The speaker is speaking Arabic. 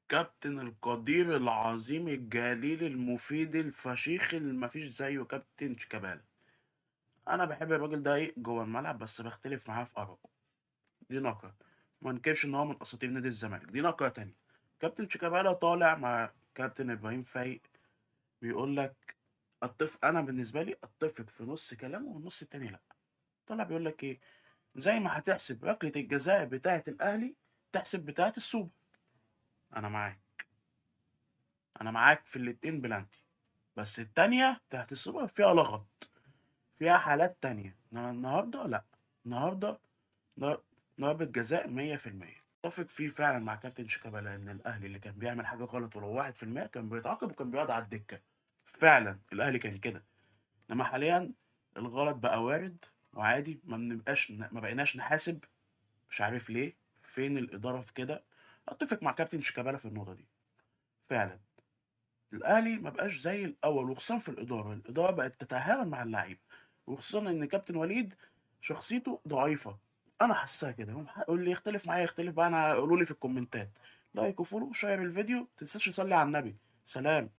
كابتن القدير العظيم الجليل المفيد الفشيخ اللي مفيش زيه كابتن شيكابالا. انا بحب الراجل ده ايه جوه الملعب، بس بختلف معاه في ارائه. دي نقرة. ما انكرش ان هو من اساطير نادي الزمالك، دي نقرة تانية. كابتن شيكابالا طالع مع كابتن ابراهيم فايق بيقول لك انا بالنسبه لي اتفق في نص كلامه والنص التاني لا. طلع بيقول لك ايه؟ زي ما هتحسب ركله الجزاء بتاعه الاهلي تحسب بتاعه السوبر. انا معاك، انا معاك في الاتنين بلانتي، بس التانية بتاعت السوبر فيها لغط، فيها حالات تانية، انما النهارده لا. النهارده ضر- ضربة جزاء 100%. اتفق فيه فعلا مع كابتن شيكابالا ان الاهلي اللي كان بيعمل حاجة غلط ولو 1% كان بيتعاقب وكان بيقعد على الدكة. فعلا الاهلي كان كده. انما حاليا الغلط بقى وارد وعادي، ما بقيناش نحاسب. مش عارف ليه، فين الإدارة في كده. اتفق مع كابتن شيكابالا في النقطة دي. فعلا الأهلي ما بقاش زي الأول، وخصوصًا في الإدارة بقت تتهاون مع اللعيبة، وخصوصًا إن كابتن وليد شخصيته ضعيفة. أنا حاسسها كده، واللي يختلف معايا يختلف بقى، قولوا لي في الكومنتات. لايك وفولو وشير الفيديو، متنساش تصلي على النبي. سلام.